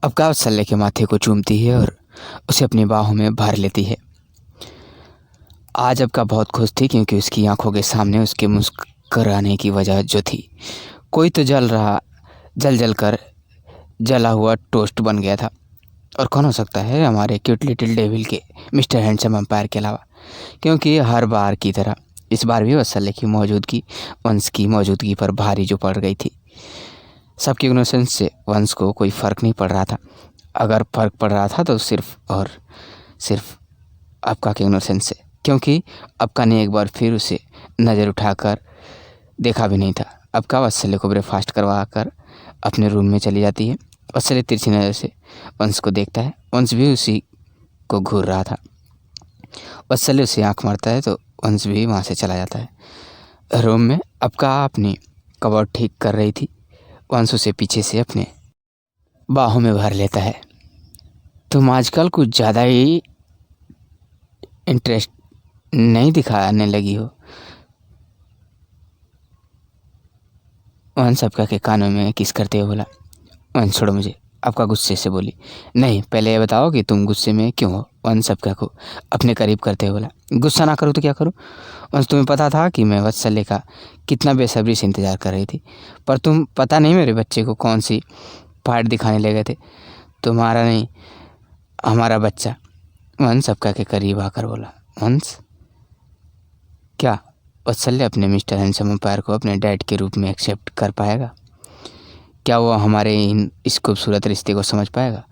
अबका वत्सल्य के माथे को चूमती है और उसे अपनी बाहों में भर लेती है। आज अबका बहुत खुश थी क्योंकि उसकी आंखों के सामने उसके मुस्कुराने की वजह जो थी, कोई तो जल कर जला हुआ टोस्ट बन गया था। और कौन हो सकता है हमारे क्यूट लिटिल डेविल के मिस्टर हैंडसम एम्पायर के अलावा, क्योंकि हर बार की तरह इस बार भी वत्सल्य की मौजूदगी वंश की मौजूदगी पर भारी जो पड़ गई थी। सबके इनोसेंस से वंश को कोई फ़र्क नहीं पड़ रहा था। अगर फ़र्क पड़ रहा था तो सिर्फ और सिर्फ अबका के इनोसेंस से, क्योंकि अबका ने एक बार फिर उसे नज़र उठाकर देखा भी नहीं था। अबका वत्सल्य को ब्रेकफास्ट करवा कर अपने रूम में चली जाती है। वत्सल्य तिरछी नज़र से वंश को देखता है। वंश भी उसी को घूर रहा था। वत्सल्य उसे आंख मारता है तो वंश भी वहाँ से चला जाता है। रूम में अबका अपनी कबर्ड ठीक कर रही थी। वंश उसे पीछे से अपने बाहों में भर लेता है। तुम आजकल कुछ ज़्यादा ही इंटरेस्ट नहीं दिखाने लगी हो, वंश अबका के कानों में किस करते हुए बोला। वंश छोड़ो मुझे, अबका गुस्से से बोली। नहीं, पहले ये बताओ कि तुम गुस्से में क्यों हो, वंश अबका को अपने करीब करते हुए बोला। गुस्सा ना करूँ तो क्या करूँ वंश, तुम्हें पता था कि मैं वत्सल्य का कितना बेसब्री से इंतज़ार कर रही थी, पर तुम पता नहीं मेरे बच्चे को कौन सी फाइट दिखाने ले गए थे। तुम्हारा नहीं, हमारा बच्चा, वंश अबका के करीब आकर बोला। वंश क्या वत्सल्य अपने मिस्टर हैंडसम एम्पायर को अपने डैड के रूप में एक्सेप्ट कर पाएगा? क्या वो हमारे इस खूबसूरत रिश्ते को समझ पाएगा?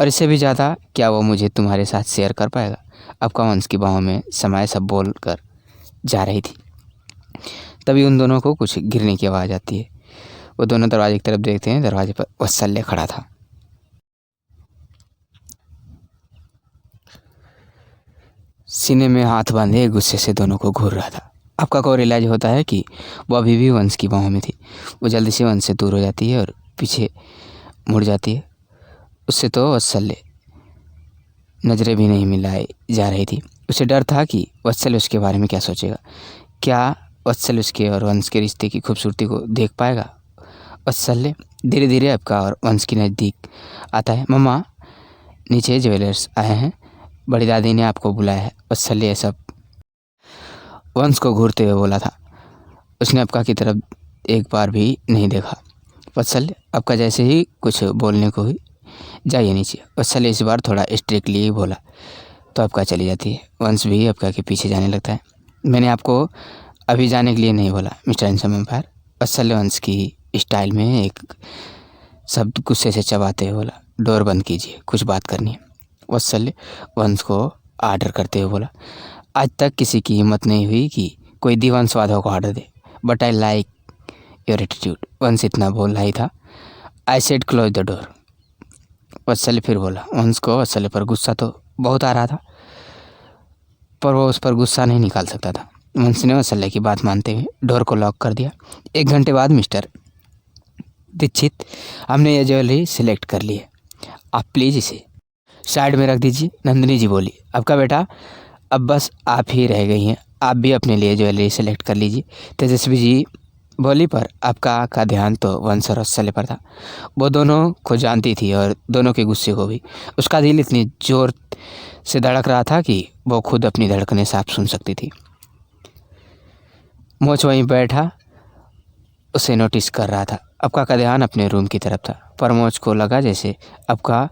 और इससे भी ज़्यादा, क्या वो मुझे तुम्हारे साथ शेयर कर पाएगा? अबका वंश की बाहों में समाये सब बोल कर जा रही थी। तभी उन दोनों को कुछ गिरने की आवाज़ आती है। वो दोनों दरवाजे की तरफ देखते हैं। दरवाजे पर वत्सल्य खड़ा था। सीने में हाथ बांधे गुस्से से दोनों को घूर रहा था। अबका को रियलाइज होता है कि वो अभी भी वंश की बाहों में थी। वो जल्दी से वंश से दूर हो जाती है और पीछे मुड़ जाती है। उससे तो वत्सल्य नज़रें भी नहीं मिलाई जा रही थी। उसे डर था कि वत्सल्य उसके बारे में क्या सोचेगा। क्या वत्सल्य उसके और वंश के रिश्ते की खूबसूरती को देख पाएगा? वत्सल्य धीरे धीरे अबका और वंश के नज़दीक आता है। मम्मा, नीचे ज्वेलर्स आए हैं, बड़ी दादी ने आपको बुलाया है। वत्सल्य सब वंश को घूरते हुए बोला था। उसने अबका की तरफ एक बार भी नहीं देखा। वत्सल्य अबका जैसे ही कुछ बोलने को हुई, जाइए नीचे, वत्सल्य इस बार थोड़ा स्ट्रिक्टली बोला तो अबका चली जाती है। वंश भी अबका के पीछे जाने लगता है। मैंने आपको अभी जाने के लिए नहीं बोला मिस्टर हैंडसम एम्पायर, वत्सल्य वंश की स्टाइल में एक शब्द गुस्से से चबाते हुए बोला। डोर बंद कीजिए, कुछ बात करनी है, वत्सल्य वंश को आर्डर करते हुए बोला। आज तक किसी की हिम्मत नहीं हुई कि कोई दिवंशवादों को order they, but I like your attitude. वंश इतना बोल रहा ही था। I said close the door, Vatsalya फिर बोला। वंश को वत्सल्य पर गुस्सा तो बहुत आ रहा था, पर वो उस पर गुस्सा नहीं निकाल सकता था। वंश ने वत्सल्य की बात मानते हुए डोर को लॉक कर दिया। 1 घंटे बाद मिस्टर दीक्षित, हमने ये ज्वेलरी सिलेक्ट कर ली है, आप प्लीज़ इसे साइड में रख दीजिए। नंदिनी जी बोली। अबका बेटा, अब बस आप ही रह गई हैं, आप भी अपने लिए ज्वेलरी सेलेक्ट कर लीजिए, तेजस्वी जी बोली। पर अबका का ध्यान तो वंश और वत्सल्य पर था। वो दोनों को जानती थी और दोनों के गुस्से को भी। उसका दिल इतनी जोर से धड़क रहा था कि वो खुद अपनी धड़कनें साफ सुन सकती थी। मोच वहीं बैठा उसे नोटिस कर रहा था। अबका का ध्यान अपने रूम की तरफ था, पर मोच को लगा जैसे अबका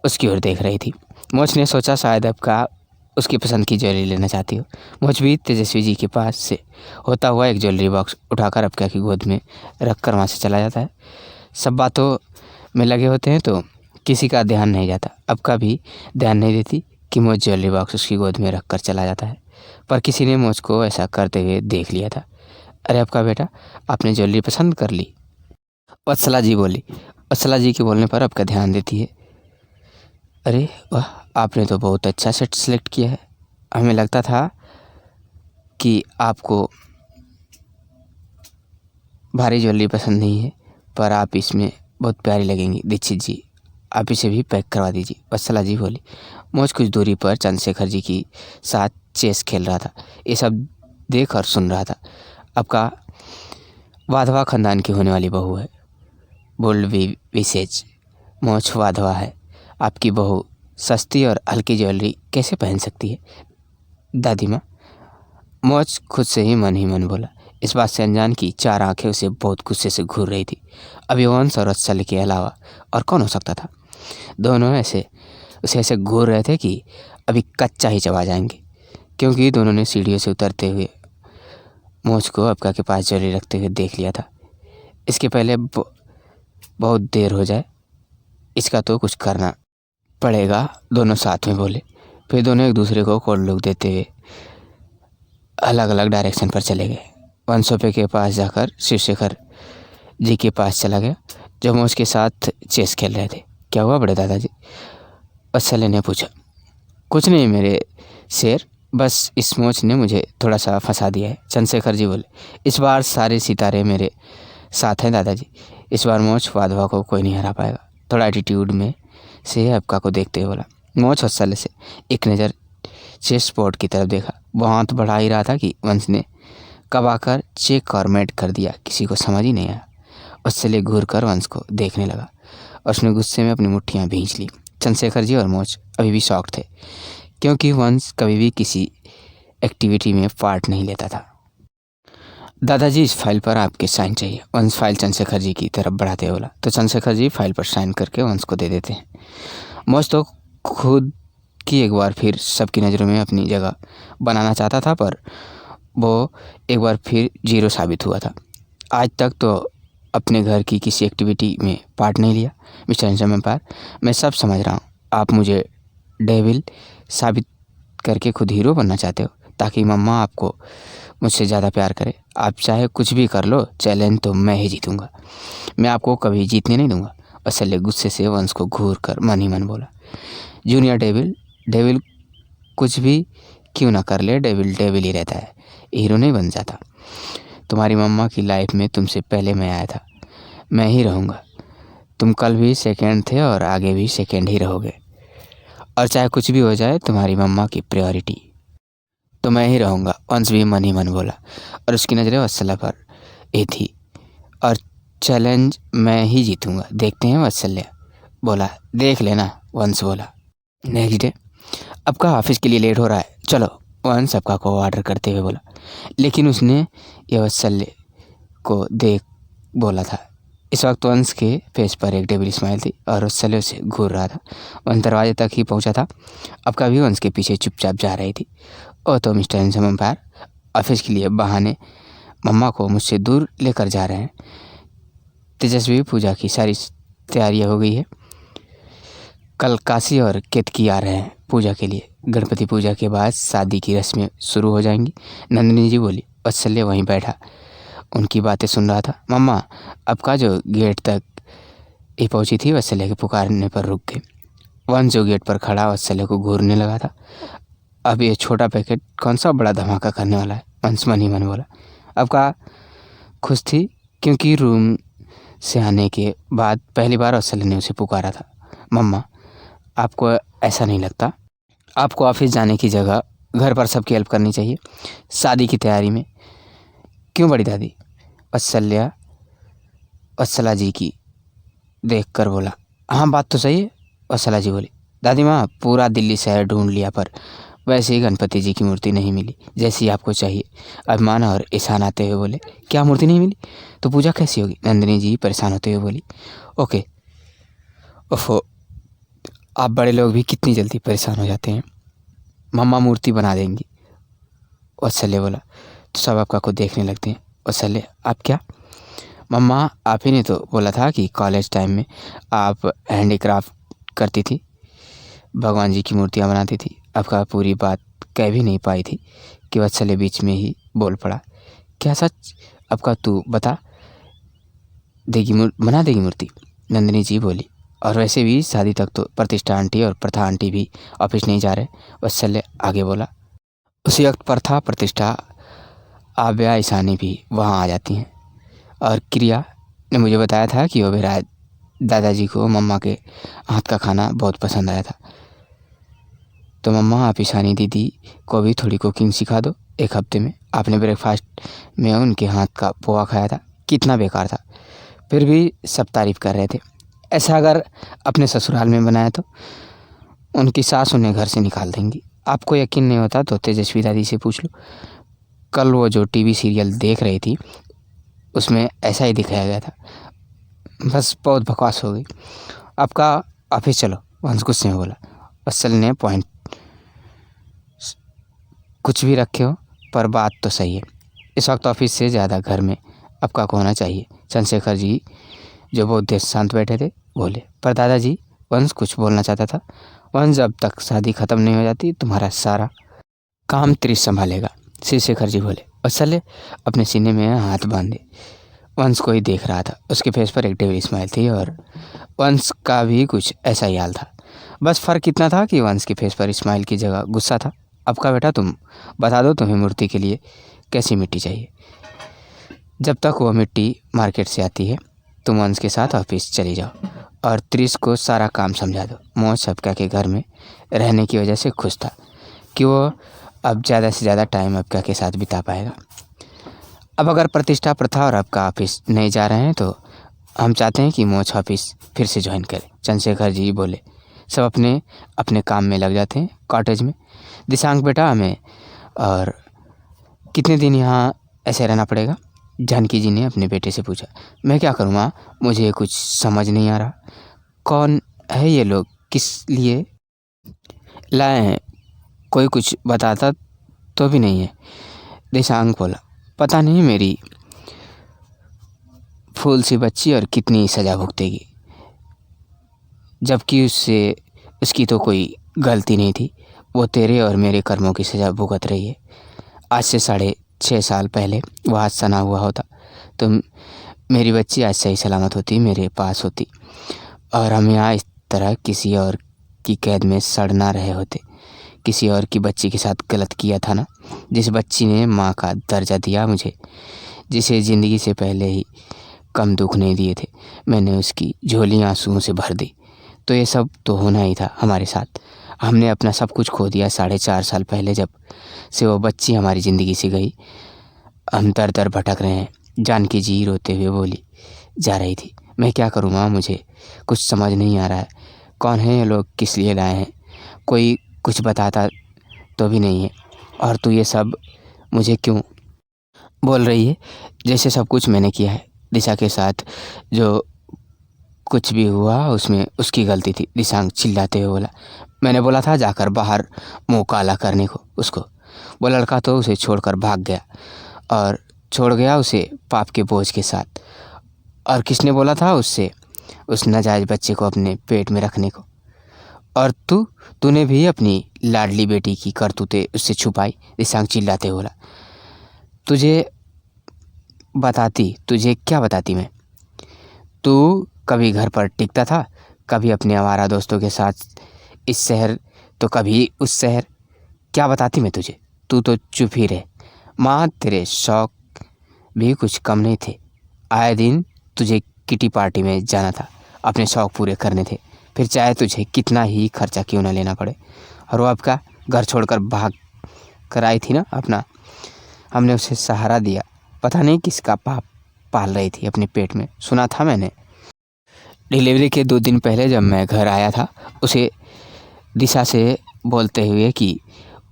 उसकी ओर देख रही थी। मोच ने सोचा शायद अबका उसकी पसंद की ज्वेलरी लेना चाहती हो। मोच भी तेजस्वी जी के पास से होता हुआ एक ज्वेलरी बॉक्स उठाकर अबका की गोद में रखकर वहाँ से चला जाता है। सब बातों में लगे होते हैं तो किसी का ध्यान नहीं जाता। अबका भी ध्यान नहीं देती कि मोच ज्वेलरी बॉक्स उसकी गोद में रख कर चला जाता है, पर किसी ने मोच को ऐसा करते हुए देख लिया था। अरे अबका बेटा, आपने ज्वेलरी पसंद कर ली, वत्सला जी बोली। वत्सला जी के बोलने पर अबका ध्यान देती है। अरे वाह, आपने तो बहुत अच्छा सेट सेलेक्ट किया है। हमें लगता था कि आपको भारी ज्वेलरी पसंद नहीं है, पर आप इसमें बहुत प्यारी लगेंगी। दीक्षित जी, आप इसे भी पैक करवा दीजिए, वत्सला जी बोली। मोच कुछ दूरी पर चंद्रशेखर जी की साथ चेस खेल रहा था। ये सब देख और सुन रहा था। आपका वाधवा खानदान की होने वाली बहू है, बोल्ड विसेज, मोच वाधवा है, आपकी बहू सस्ती और हल्की ज्वेलरी कैसे पहन सकती है? दादी माँ, मोच खुद से ही मन बोला। इस बात से अनजान की चार आंखें उसे बहुत गुस्से से घूर रही थी। अभी वंश और वत्सल के अलावा और कौन हो सकता था? दोनों उसे ऐसे घूर रहे थे कि अभी कच्चा ही चबा जाएंगे, क्योंकि दोनों ने सीढ़ियों से उतरते हुए मोच को अबका के पास ज्वेलरी रखते हुए देख लिया था। इसके पहले बहुत देर हो जाए, इसका तो कुछ करना पड़ेगा, दोनों साथ में बोले। फिर दोनों एक दूसरे को कोल्ड लुक देते हुए अलग अलग डायरेक्शन पर चले गए। वंशोपे के पास जाकर शिवशेखर जी के पास चला गया, जो मोच के साथ चेस खेल रहे थे। क्या हुआ बड़े दादाजी? वत्सल्य ने पूछा। कुछ नहीं मेरे शेर, बस इस मोच ने मुझे थोड़ा सा फंसा दिया है। चंद्रशेखर जी बोले। इस बार सारे सितारे मेरे साथ हैं दादाजी, इस बार मोच वाधवा को कोई नहीं हरा पाएगा। थोड़ा एटीट्यूड में से अबका को देखते हुए बोला। मोच वत्सल्य से एक नज़र चेस बोर्ड की तरफ देखा। वो हाथ बढ़ा ही रहा था कि वंश ने कब आकर चेक और मेट कर दिया, किसी को समझ ही नहीं आया। वत्सल्य घूर कर वंश को देखने लगा और उसने गुस्से में अपनी मुट्ठियाँ भींच ली। चंद्रशेखर जी और मोच अभी भी शॉक थे, क्योंकि वंश कभी भी किसी एक्टिविटी में पार्ट नहीं लेता था। दादाजी, इस फाइल पर आपके साइन चाहिए। वंश फाइल चंद्रशेखर जी की तरफ बढ़ाते हुए बोला। तो चंद्रशेखर जी फाइल पर साइन करके वंश को दे देते हैं। मोच तो खुद की एक बार फिर सबकी नज़रों में अपनी जगह बनाना चाहता था, पर वो एक बार फिर जीरो साबित हुआ था। आज तक तो अपने घर की किसी एक्टिविटी में पार्ट नहीं लिया। मिस्टर हैंडसम एम्पायर, मैं सब समझ रहा हूँ। आप मुझे डेविल साबित करके खुद हीरो बनना चाहते हो, ताकि मम्मा आपको मुझसे ज़्यादा प्यार करे। आप चाहे कुछ भी कर लो, चैलेंज तो मैं ही जीतूँगा, मैं आपको कभी जीतने नहीं दूंगा। वत्सल्य गुस्से से वंश को घूर कर मन ही मन बोला। जूनियर डेविल, डेविल कुछ भी क्यों ना कर ले, डेविल डेविल ही रहता है, हीरो नहीं बन जाता। तुम्हारी मम्मा की लाइफ में तुमसे पहले मैं आया था, मैं ही रहूँगा। तुम कल भी सेकेंड थे और आगे भी सेकेंड ही रहोगे, और चाहे कुछ भी हो जाए तुम्हारी मम्मा की प्रायोरिटी तो मैं ही रहूँगा। वंश भी मन ही मन बोला और उसकी नज़रें वत्सल्य पर ही थी। और चैलेंज मैं ही जीतूँगा, देखते हैं, वत्सल्य बोला। देख लेना, वंश बोला। नेक्स्ट डे, आपका ऑफिस के लिए लेट हो रहा है, चलो, वंश सबका को ऑर्डर करते हुए बोला। लेकिन उसने यह वत्सल्य को देख बोला था। इस वक्त वंश के फेस पर एक डेविल स्माइल थी और वत्सल्य उसे घूर रहा था। वंश दरवाजे तक ही पहुंचा था, अब भी वंश के पीछे चुपचाप जा रही थी। ओ तो मिस्टर हैंडसम एम्पायर, ऑफिस के लिए बहाने मम्मा को मुझसे दूर लेकर जा रहे हैं। तेजस्वी पूजा की सारी तैयारियां हो गई है, कल काशी और केतकी आ रहे हैं पूजा के लिए। गणपति पूजा के बाद शादी की रस्में शुरू हो जाएंगी, नंदिनी जी बोली। वत्सल्य वहीं बैठा उनकी बातें सुन रहा था। मम्मा आपका जो गेट तक ही पहुंची थी, वत्सल्य के पुकारने पर रुक गई। वंश जो गेट पर खड़ा वत्सल्य को घूरने लगा था। अब ये छोटा पैकेट कौन सा बड़ा धमाका करने वाला है, वंश मन ही मन बोला। आपका खुश थी, क्योंकि रूम से आने के बाद पहली बार वत्सल्य ने उसे पुकारा था। मम्मा, आपको ऐसा नहीं लगता आपको ऑफिस जाने की जगह घर पर सबकी हेल्प करनी चाहिए शादी की तैयारी में? क्यों बड़ी दादी? वत्सला जी की देख कर बोला। हाँ, बात तो सही है, वत्सला जी बोली। दादी माँ, पूरा दिल्ली शहर ढूंढ लिया, पर वैसे ही गणपति जी की मूर्ति नहीं मिली जैसी आपको चाहिए। अभिमान और ईशान आते हुए बोले। क्या मूर्ति नहीं मिली? तो पूजा कैसी होगी? नंदिनी जी परेशान होते हुए बोली। ओके, ओफो, आप बड़े लोग भी कितनी जल्दी परेशान हो जाते हैं। मम्मा मूर्ति बना देंगी, वत्सल्य बोला। तो सब आपका को देखने लगते हैं। वत्सल्य, आप क्या? मम्मा, आप ही ने तो बोला था कि कॉलेज टाइम में आप हैंडीक्राफ्ट करती थी, भगवान जी की मूर्तियाँ बनाती थी। आपका पूरी बात कह भी नहीं पाई थी कि वत्सल्य बीच में ही बोल पड़ा। क्या सच? आपका तू बता बना देगी मूर्ति? नंदिनी जी बोली। और वैसे भी शादी तक तो प्रतिष्ठा आंटी और प्रथा आंटी भी ऑफिस नहीं जा रहे, वत्सल्य आगे बोला। उसी वक्त प्रथा, प्रतिष्ठा, आव्या, ईशानी भी वहाँ आ जाती हैं। और क्रिया ने मुझे बताया था कि ओबेरॉय दादाजी को मम्मा के हाथ का खाना बहुत पसंद आया था। तो मम्मा, आप ईशानी दीदी को भी थोड़ी कुकिंग सिखा दो। एक हफ्ते में आपने ब्रेकफास्ट में उनके हाथ का पोहा खाया था, कितना बेकार था, फिर भी सब तारीफ़ कर रहे थे। ऐसा अगर अपने ससुराल में बनाया तो उनकी सास उन्हें घर से निकाल देंगी। आपको यकीन नहीं होता तो तेजस्वी दादी से पूछ लो। कल वो जो टीवी सीरियल देख रही थी उसमें ऐसा ही दिखाया गया था। बस बहुत बकवास हो गई। आपका ऑफिस चलो, वंश गुस्से में बोला। असल ने पॉइंट कुछ भी रखे हो पर बात तो सही है। इस वक्त ऑफिस से ज़्यादा घर में आपका को होना चाहिए। चंद्रशेखर जी जो बहुत देर शांत बैठे थे बोले। पर दादाजी, वंश कुछ बोलना चाहता था। वंश, जब तक शादी खत्म नहीं हो जाती तुम्हारा सारा काम त्रिश संभालेगा, शिवशेखर जी बोले। असल अपने सीने में हाथ बांधे। वंश को ही देख रहा था। उसके फेस पर एक डेविल स्माइल थी और वंश का भी कुछ ऐसा ही हाल था। बस फ़र्क इतना था कि वंश के फेस पर स्माइल की जगह गुस्सा था। अब का बेटा, तुम बता दो तुम्हें मूर्ति के लिए कैसी मिट्टी चाहिए। जब तक वो मिट्टी मार्केट से आती है तुम वंश के साथ ऑफिस चली जाओ और त्रिश को सारा काम समझा दो। मोह सबका के घर में रहने की वजह से खुश था कि वो अब ज़्यादा से ज़्यादा टाइम अबका के साथ बिता पाएगा। अब अगर प्रतिष्ठा प्रथा और आपका ऑफिस नहीं जा रहे हैं तो हम चाहते हैं कि मोच ऑफिस फिर से ज्वाइन करें। चंद्रशेखर जी बोले। सब अपने अपने काम में लग जाते हैं कॉटेज में। दिशांक बेटा, हमें और कितने दिन यहाँ ऐसे रहना पड़ेगा? जानकी जी ने अपने बेटे से पूछा। मैं क्या करूँ माँ, मुझे कुछ समझ नहीं आ रहा। कौन है ये लोग, किस लिए लाए हैं? कोई कुछ बताता तो भी नहीं है। दिशांक बोला। पता नहीं मेरी फूल सी बच्ची और कितनी सज़ा भुगतेगी, जबकि उसकी तो कोई गलती नहीं थी। वो तेरे और मेरे कर्मों की सज़ा भुगत रही है। आज से 6.5 साल पहले वो हादसा ना हुआ होता तो मेरी बच्ची आज सही सलामत होती, मेरे पास होती और हम यहाँ इस तरह किसी और की कैद में सड़ ना रहे होते। किसी और की बच्ची के साथ गलत किया था ना। जिस बच्ची ने माँ का दर्जा दिया मुझे, जिसे ज़िंदगी से पहले ही कम दुख नहीं दिए थे, मैंने उसकी झोली आंसुओं से भर दी। तो ये सब तो होना ही था हमारे साथ। हमने अपना सब कुछ खो दिया 4.5 साल पहले, जब से वो बच्ची हमारी ज़िंदगी से गई। हम दर दर भटक रहे हैं। जानकी जी रोते हुए बोली जा रही थी। मैं क्या करूँ माँ, मुझे कुछ समझ नहीं आ रहा है। कौन है ये लोग, किस लिए लाए हैं? कोई कुछ बताता तो भी नहीं है और तू ये सब मुझे क्यों बोल रही है जैसे सब कुछ मैंने किया है। दिशा के साथ जो कुछ भी हुआ उसमें उसकी गलती थी। दिशांक चिल्लाते हुए बोला। मैंने बोला था जाकर बाहर मुंह काला करने को उसको। वो लड़का तो उसे छोड़कर भाग गया और छोड़ गया उसे पाप के बोझ के साथ। और किसने बोला था उससे उस नाजायज़ बच्चे को अपने पेट में रखने को? और तूने भी अपनी लाडली बेटी की करतूतें उससे छुपाई। दिशांक चिल्लाते हुए बोला। तुझे क्या बताती मैं? तू कभी घर पर टिकता था, कभी अपने आवारा दोस्तों के साथ इस शहर तो कभी उस शहर। क्या बताती मैं तुझे? तू तो चुप ही रहे। माँ, तेरे शौक भी कुछ कम नहीं थे। आए दिन तुझे किटी पार्टी में जाना था, अपने शौक पूरे करने थे, फिर चाहे तुझे कितना ही खर्चा क्यों ना लेना पड़े। और वो आपका घर छोड़कर भाग कर आई थी ना अपना, हमने उसे सहारा दिया। पता नहीं किसका पाप पाल रही थी अपने पेट में, सुना था मैंने। डिलीवरी के 2 दिन पहले जब मैं घर आया था, उसे दिशा से बोलते हुए कि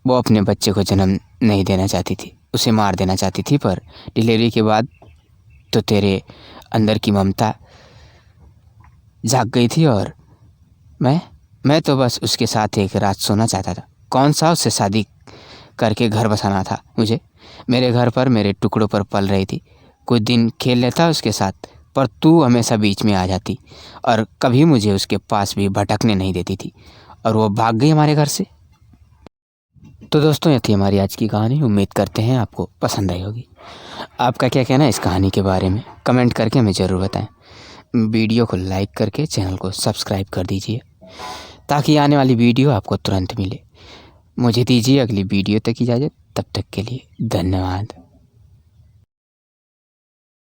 वो अपने बच्चे को जन्म नहीं देना चाहती थी, उसे मार देना चाहती थी। पर डिलीवरी के बाद तो तेरे अंदर की ममता जाग गई थी और मैं तो बस उसके साथ एक रात सोना चाहता था। कौन सा उससे शादी करके घर बसाना था मुझे? मेरे घर पर मेरे टुकड़ों पर पल रही थी। कुछ दिन खेल लेता उसके साथ, पर तू हमेशा बीच में आ जाती और कभी मुझे उसके पास भी भटकने नहीं देती थी और वो भाग गई हमारे घर से। तो दोस्तों, ये थी हमारी आज की कहानी। उम्मीद करते हैं आपको पसंद आई होगी। आपका क्या कहना है इस कहानी के बारे में? कमेंट करके हमें ज़रूर बताएं। वीडियो को लाइक करके चैनल को सब्सक्राइब कर दीजिए ताकि आने वाली वीडियो आपको तुरंत मिले। मुझे दीजिए अगली वीडियो तक इजाज़त। तब तक के लिए धन्यवाद।